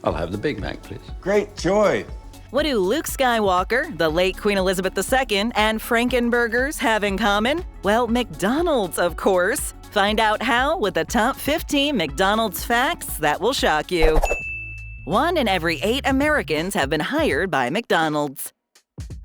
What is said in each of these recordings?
I'll have the Big Mac, please. Great joy. What do Luke Skywalker, the late Queen Elizabeth II, and Frankenburgers have in common? Well, McDonald's, of course. Find out how with the top 15 McDonald's facts that will shock you. 1 in every 8 Americans have been hired by McDonald's.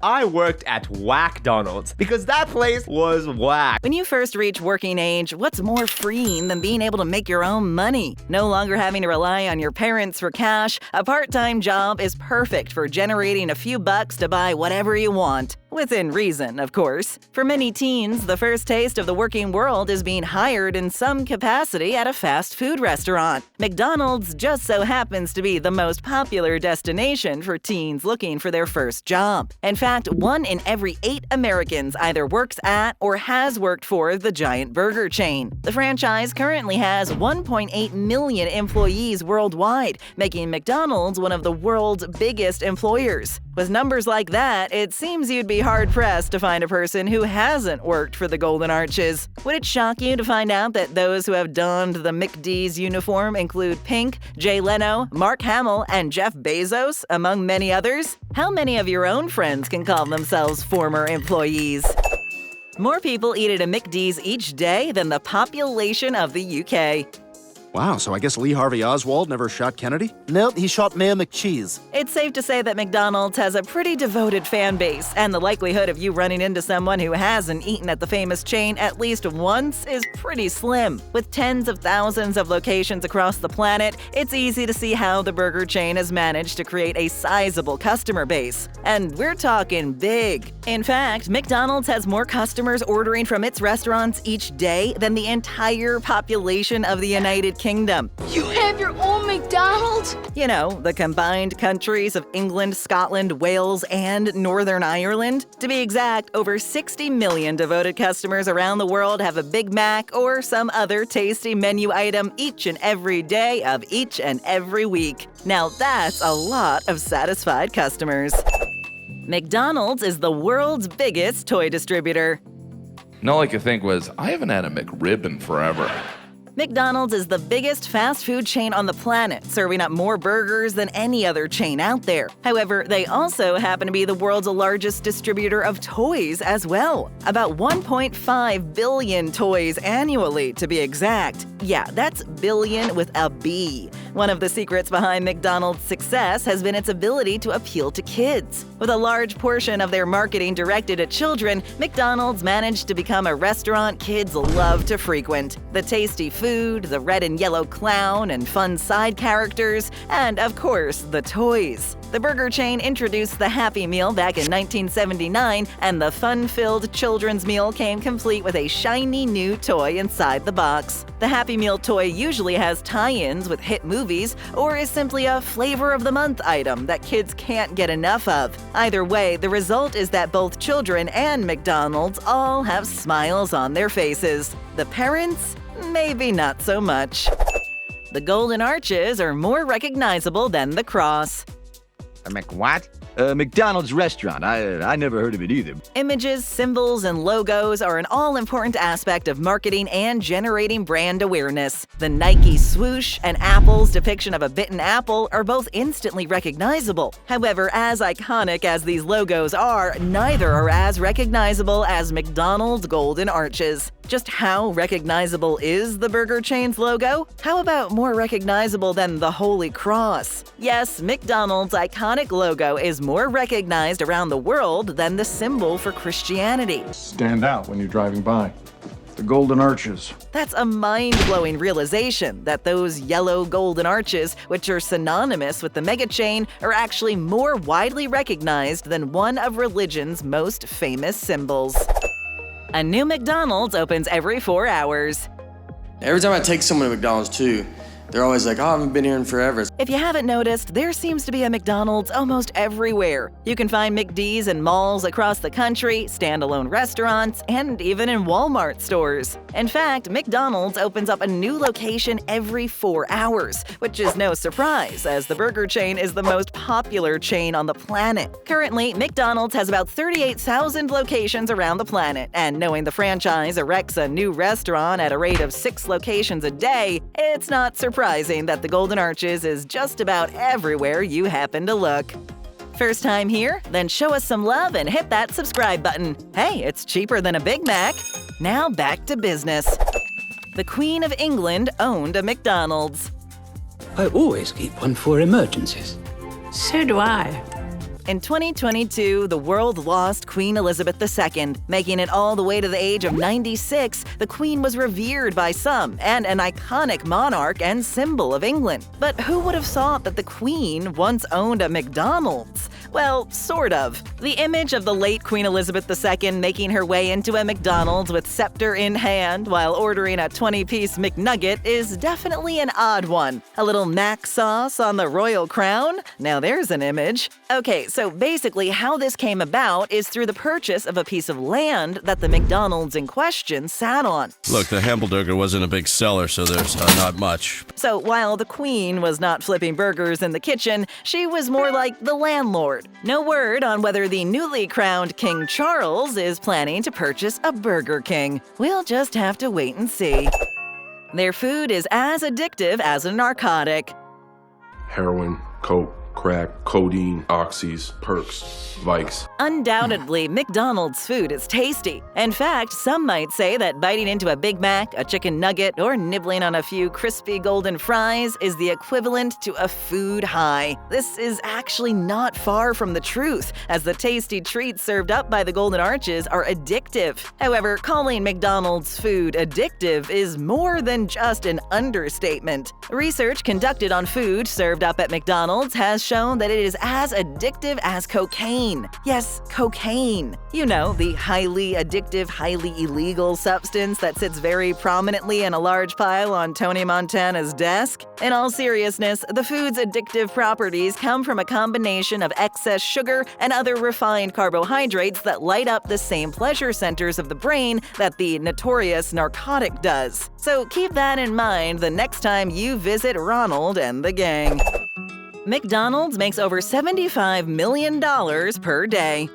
I worked at McDonald's because that place was whack. When you first reach working age, what's more freeing than being able to make your own money? No longer having to rely on your parents for cash, a part-time job is perfect for generating a few bucks to buy whatever you want. Within reason, of course. For many teens, the first taste of the working world is being hired in some capacity at a fast food restaurant. McDonald's just so happens to be the most popular destination for teens looking for their first job. In fact, 1 in every 8 Americans either works at or has worked for the giant burger chain. The franchise currently has 1.8 million employees worldwide, making McDonald's one of the world's biggest employers. With numbers like that, it seems you'd be hard-pressed to find a person who hasn't worked for the Golden Arches. Would it shock you to find out that those who have donned the McDs uniform include Pink, Jay Leno, Mark Hamill, and Jeff Bezos, among many others? How many of your own friends can call themselves former employees? More people eat at a McDs each day than the population of the UK. Wow, so I guess Lee Harvey Oswald never shot Kennedy? Nope, he shot Mayor McCheese. It's safe to say that McDonald's has a pretty devoted fan base, and the likelihood of you running into someone who hasn't eaten at the famous chain at least once is pretty slim. With tens of thousands of locations across the planet, it's easy to see how the burger chain has managed to create a sizable customer base. And we're talking big. In fact, McDonald's has more customers ordering from its restaurants each day than the entire population of the United Kingdom. You have your own McDonald's? You know, the combined countries of England, Scotland, Wales, and Northern Ireland. To be exact, over 60 million devoted customers around the world have a Big Mac or some other tasty menu item each and every day of each and every week. Now that's a lot of satisfied customers. McDonald's is the world's biggest toy distributor. And all I could think was, I haven't had a McRib in forever. McDonald's is the biggest fast food chain on the planet, serving up more burgers than any other chain out there. However, they also happen to be the world's largest distributor of toys as well. About 1.5 billion toys annually, to be exact. Yeah, that's billion with a B. One of the secrets behind McDonald's success has been its ability to appeal to kids. With a large portion of their marketing directed at children, McDonald's managed to become a restaurant kids love to frequent. The tasty food, the red and yellow clown and fun side characters, and of course, the toys. The burger chain introduced the Happy Meal back in 1979, and the fun-filled children's meal came complete with a shiny new toy inside the box. The Happy Meal toy usually has tie-ins with hit movies or is simply a flavor of the month item that kids can't get enough of. Either way, the result is that both children and McDonald's all have smiles on their faces. The parents? Maybe not so much. The Golden Arches are more recognizable than the cross. A McWhat? McDonald's restaurant. I never heard of it either. Images, symbols, and logos are an all-important aspect of marketing and generating brand awareness. The Nike swoosh and Apple's depiction of a bitten apple are both instantly recognizable. However, as iconic as these logos are, neither are as recognizable as McDonald's Golden Arches. Just how recognizable is the burger chain's logo? How about more recognizable than the Holy Cross? Yes, McDonald's iconic logo is more recognized around the world than the symbol for Christianity. Stand out when you're driving by. The Golden Arches. That's a mind-blowing realization that those yellow golden arches, which are synonymous with the mega chain, are actually more widely recognized than one of religion's most famous symbols. A new McDonald's opens every 4 hours. Every time I take someone to McDonald's too, they're always like, oh, I haven't been here in forever. If you haven't noticed, there seems to be a McDonald's almost everywhere. You can find McDs in malls across the country, standalone restaurants, and even in Walmart stores. In fact, McDonald's opens up a new location every 4 hours, which is no surprise, as the burger chain is the most popular chain on the planet. Currently, McDonald's has about 38,000 locations around the planet, and knowing the franchise erects a new restaurant at a rate of 6 locations a day, it's not surprising surprising that the Golden Arches is just about everywhere you happen to look. First time here? Then show us some love and hit that subscribe button. Hey, it's cheaper than a Big Mac. Now back to business. The Queen of England owned a McDonald's. I always keep one for emergencies. So do I. In 2022, the world lost Queen Elizabeth II. Making it all the way to the age of 96, the Queen was revered by some and an iconic monarch and symbol of England. But who would have thought that the Queen once owned a McDonald's? Well, sort of. The image of the late Queen Elizabeth II making her way into a McDonald's with scepter in hand while ordering a 20-piece McNugget is definitely an odd one. A little Mac sauce on the royal crown? Now there's an image. Okay, so basically how this came about is through the purchase of a piece of land that the McDonald's in question sat on. Look, the Hamburger wasn't a big seller, so there's not much. So while the Queen was not flipping burgers in the kitchen, she was more like the landlord. No word on whether the newly crowned King Charles is planning to purchase a Burger King. We'll just have to wait and see. Their food is as addictive as a narcotic. Heroin, coke, crack, codeine, oxys, perks, Vikes. Undoubtedly, McDonald's food is tasty. In fact, some might say that biting into a Big Mac, a chicken nugget, or nibbling on a few crispy golden fries is the equivalent to a food high. This is actually not far from the truth, as the tasty treats served up by the Golden Arches are addictive. However, calling McDonald's food addictive is more than just an understatement. Research conducted on food served up at McDonald's has shown that it is as addictive as cocaine. Yes, cocaine. You know, the highly addictive, highly illegal substance that sits very prominently in a large pile on Tony Montana's desk. In all seriousness, the food's addictive properties come from a combination of excess sugar and other refined carbohydrates that light up the same pleasure centers of the brain that the notorious narcotic does. So keep that in mind the next time you visit Ronald and the gang. McDonald's makes over $75 million per day.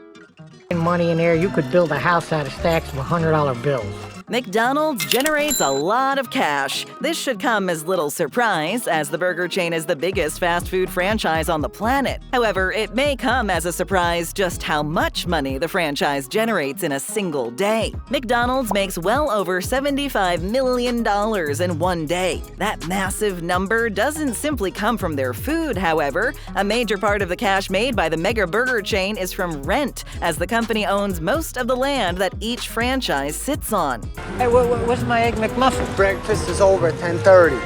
Money in there, you could build a house out of stacks of $100 bills. McDonald's generates a lot of cash. This should come as little surprise, as the burger chain is the biggest fast food franchise on the planet. However, it may come as a surprise just how much money the franchise generates in a single day. McDonald's makes well over $75 million in one day. That massive number doesn't simply come from their food, however. A major part of the cash made by the mega burger chain is from rent, as the company owns most of the land that each franchise sits on. Hey, what's my Egg McMuffin? Breakfast is over at 10:30.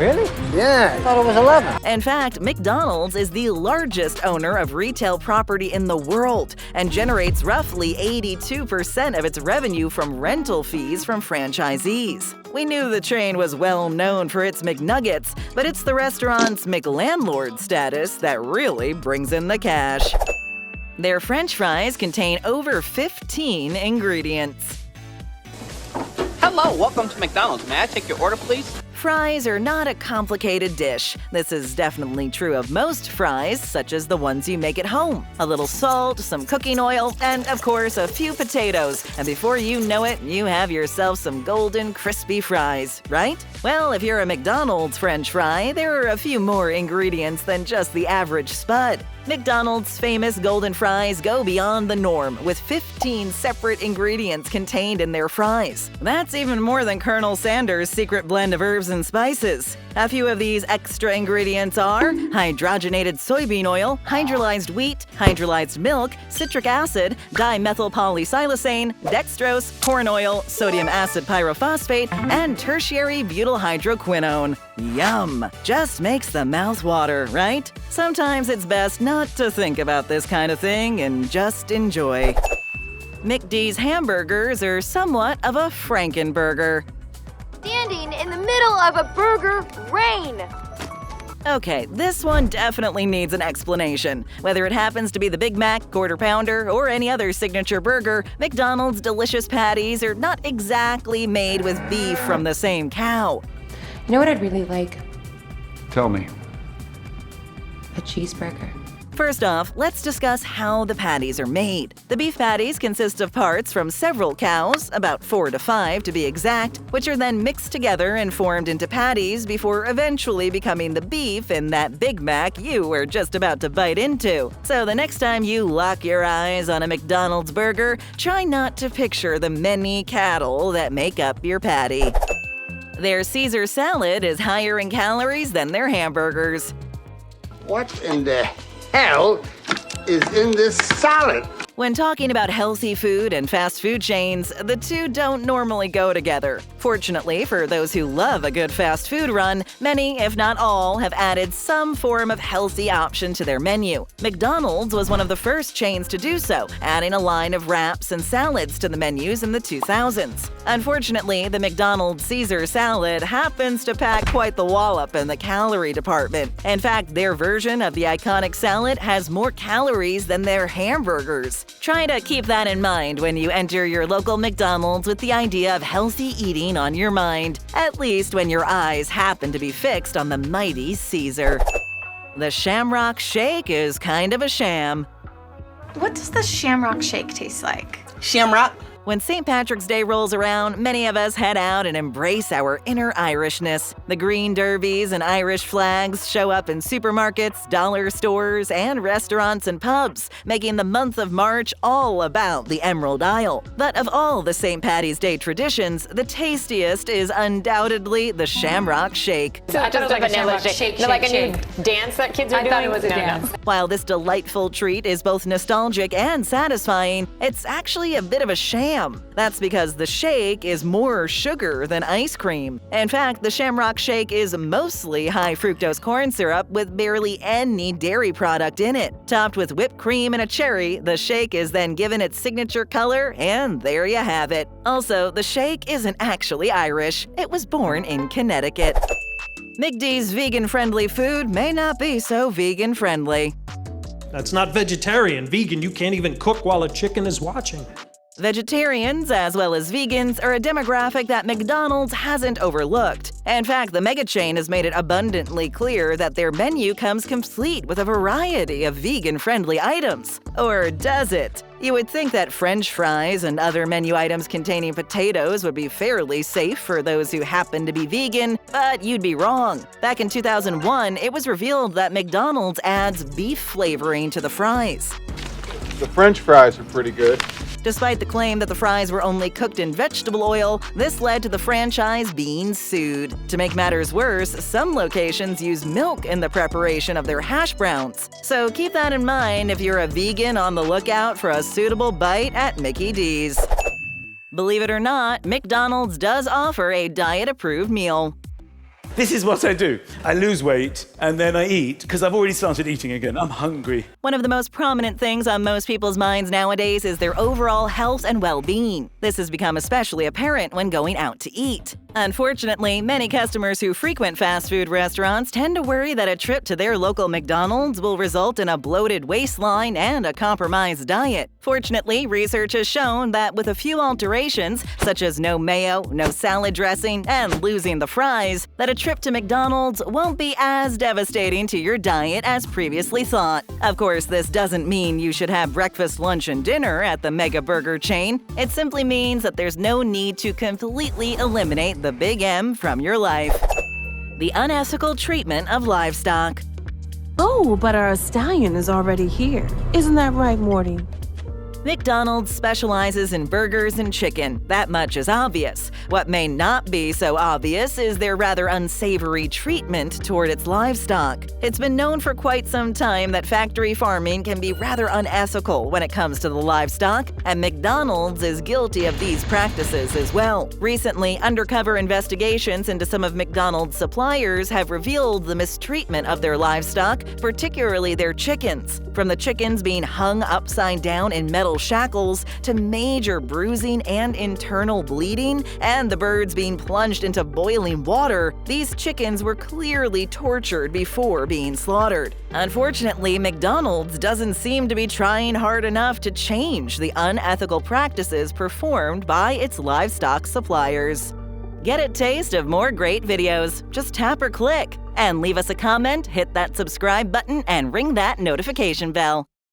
Really? Yeah. I thought it was 11. In fact, McDonald's is the largest owner of retail property in the world and generates roughly 82% of its revenue from rental fees from franchisees. We knew the chain was well known for its McNuggets, but it's the restaurant's McLandlord status that really brings in the cash. Their French fries contain over 15 ingredients. Hello, welcome to McDonald's. May I take your order, please? Fries are not a complicated dish. This is definitely true of most fries, such as the ones you make at home. A little salt, some cooking oil, and of course a few potatoes. And before you know it, you have yourself some golden, crispy fries, right? Well, if you're a McDonald's French fry, there are a few more ingredients than just the average spud. McDonald's famous golden fries go beyond the norm, with 15 separate ingredients contained in their fries. That's even more than Colonel Sanders' secret blend of herbs and spices. A few of these extra ingredients are hydrogenated soybean oil, hydrolyzed wheat, hydrolyzed milk, citric acid, dimethylpolysiloxane, dextrose, corn oil, sodium acid pyrophosphate, and tertiary butyl hydroquinone. Yum! Just makes the mouth water, right? Sometimes it's best not to think about this kind of thing and just enjoy. McD's hamburgers are somewhat of a Frankenburger. Standing in the middle of a burger rain. Okay, this one definitely needs an explanation. Whether it happens to be the Big Mac, Quarter Pounder, or any other signature burger, McDonald's delicious patties are not exactly made with beef from the same cow. You know what I'd really like? Tell me. A cheeseburger. First off, let's discuss how the patties are made. The beef patties consist of parts from several cows, about 4 to 5 to be exact, which are then mixed together and formed into patties before eventually becoming the beef in that Big Mac you were just about to bite into. So the next time you lock your eyes on a McDonald's burger, try not to picture the many cattle that make up your patty. Their Caesar salad is higher in calories than their hamburgers. What in the hell is in this salad? When talking about healthy food and fast food chains, the two don't normally go together. Fortunately, for those who love a good fast food run, many, if not all, have added some form of healthy option to their menu. McDonald's was one of the first chains to do so, adding a line of wraps and salads to the menus in the 2000s. Unfortunately, the McDonald's Caesar salad happens to pack quite the wallop in the calorie department. In fact, their version of the iconic salad has more calories than their hamburgers. Try to keep that in mind when you enter your local McDonald's with the idea of healthy eating on your mind, at least when your eyes happen to be fixed on the mighty Caesar. The Shamrock shake is kind of a sham. What does the Shamrock shake taste like? Shamrock. When St. Patrick's Day rolls around, many of us head out and embrace our inner Irishness. The green derbies and Irish flags show up in supermarkets, dollar stores, and restaurants and pubs, making the month of March all about the Emerald Isle. But of all the St. Patty's Day traditions, the tastiest is undoubtedly the Shamrock Shake. I thought it was like a vanilla shake. Like a new dance that kids are doing? I thought it was a dance. While this delightful treat is both nostalgic and satisfying, it's actually a bit of a sham. That's because the shake is more sugar than ice cream. In fact, the Shamrock Shake is mostly high fructose corn syrup with barely any dairy product in it. Topped with whipped cream and a cherry, the shake is then given its signature color, and there you have it. Also, the shake isn't actually Irish. It was born in Connecticut. McD's vegan-friendly food may not be so vegan-friendly. That's not vegetarian. Vegan, you can't even cook while a chicken is watching. Vegetarians, as well as vegans, are a demographic that McDonald's hasn't overlooked. In fact, the mega chain has made it abundantly clear that their menu comes complete with a variety of vegan-friendly items. Or does it? You would think that French fries and other menu items containing potatoes would be fairly safe for those who happen to be vegan, but you'd be wrong. Back in 2001, it was revealed that McDonald's adds beef flavoring to the fries. The French fries are pretty good. Despite the claim that the fries were only cooked in vegetable oil, this led to the franchise being sued. To make matters worse, some locations use milk in the preparation of their hash browns. So keep that in mind if you're a vegan on the lookout for a suitable bite at Mickey D's. Believe it or not, McDonald's does offer a diet-approved meal. This is what I do. I lose weight, and then I eat, because I've already started eating again. I'm hungry. One of the most prominent things on most people's minds nowadays is their overall health and well-being. This has become especially apparent when going out to eat. Unfortunately, many customers who frequent fast food restaurants tend to worry that a trip to their local McDonald's will result in a bloated waistline and a compromised diet. Fortunately, research has shown that with a few alterations, such as no mayo, no salad dressing, and losing the fries, that a trip to McDonald's won't be as devastating to your diet as previously thought. Of course, this doesn't mean you should have breakfast, lunch, and dinner at the mega burger chain. It simply means that there's no need to completely eliminate the Big M from your life. The unethical treatment of livestock. Oh, but our stallion is already here. Isn't that right, Morty? McDonald's specializes in burgers and chicken. That much is obvious. What may not be so obvious is their rather unsavory treatment toward its livestock. It's been known for quite some time that factory farming can be rather unethical when it comes to the livestock, and McDonald's is guilty of these practices as well. Recently, undercover investigations into some of McDonald's suppliers have revealed the mistreatment of their livestock, particularly their chickens. From the chickens being hung upside down in metal shackles to major bruising and internal bleeding, and the birds being plunged into boiling water, these chickens were clearly tortured before being slaughtered. Unfortunately, McDonald's doesn't seem to be trying hard enough to change the unethical practices performed by its livestock suppliers. Get a taste of more great videos. Just tap or click. And leave us a comment, hit that subscribe button, and ring that notification bell.